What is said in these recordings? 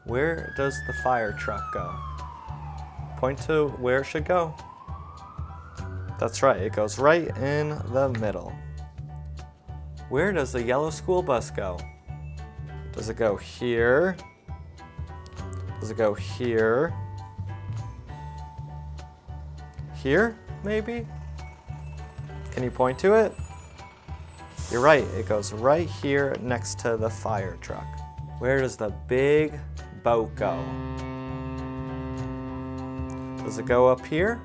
Where does the fire truck go? Point to where it should go. That's right, it goes right in the middle. Where does the yellow school bus go? Does it go here? Does it go here? Here, maybe? Can you point to it? You're right, it goes right here next to the fire truck. Where does the big boat go? Does it go up here?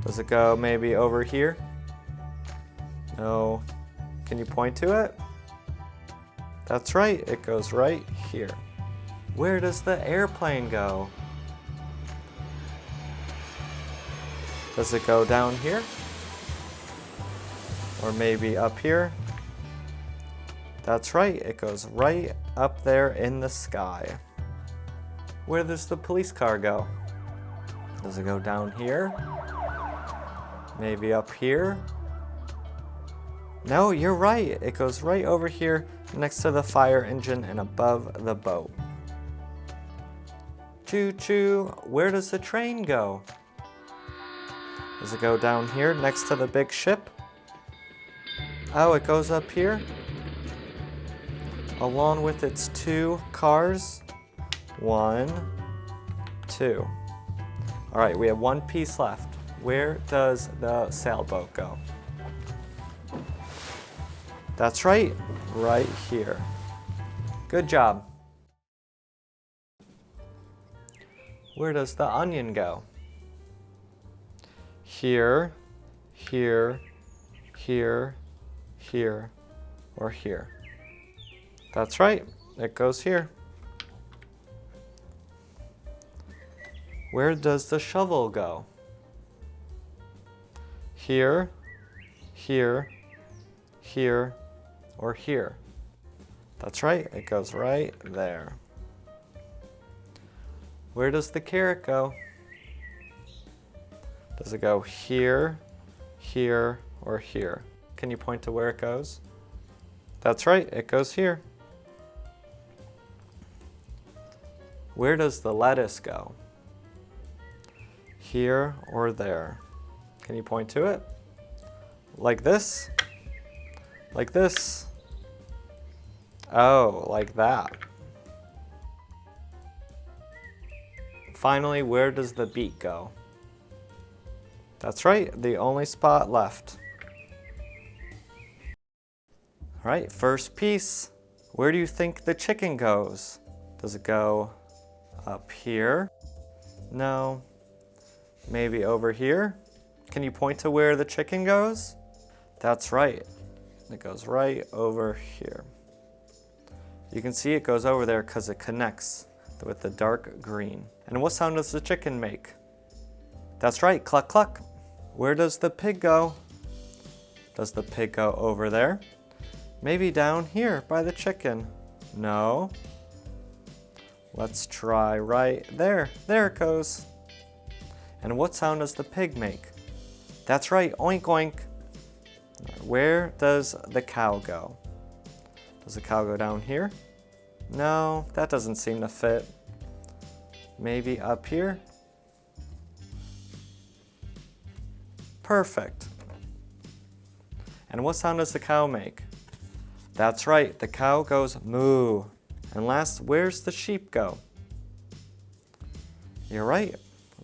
Does it go maybe over here? No. Can you point to it? That's right, it goes right here. Where does the airplane go? Does it go down here? Or maybe up here? That's right, it goes right up there in the sky. Where does the police car go? Does it go down here? Maybe up here? No, you're right. It goes right over here next to the fire engine and above the boat. Choo-choo, where does the train go? Does it go down here next to the big ship? Oh, it goes up here? Along with its two cars? 1, 2. All right, we have one piece left. Where does the sailboat go? That's right here. Good job. Where does the onion go? Here, here, here, here, or here. That's right, it goes here. Where does the shovel go? Here, here, here, or here. That's right, it goes right there. Where does the carrot go? Does it go here, here, or here? Can you point to where it goes? That's right, it goes here. Where does the lettuce go? Here or there? Can you point to it? Like this? Like this? Oh, like that. Finally, where does the beet go? That's right, the only spot left. All right, first piece. Where do you think the chicken goes? Does it go up here? No. Maybe over here? Can you point to where the chicken goes? That's right. It goes right over here. You can see it goes over there because it connects with the dark green. And what sound does the chicken make? That's right, cluck cluck. Where does the pig go? Does the pig go over there? Maybe down here by the chicken. No. Let's try right there. There it goes. And what sound does the pig make? That's right, oink oink. Where does the cow go? Does the cow go down here? No, that doesn't seem to fit. Maybe up here? Perfect. And what sound does the cow make? That's right, the cow goes moo. And last, where's the sheep go? You're right,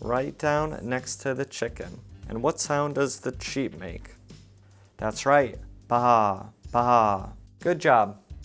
right down next to the chicken. And what sound does the sheep make? That's right, baa, baa. Good job.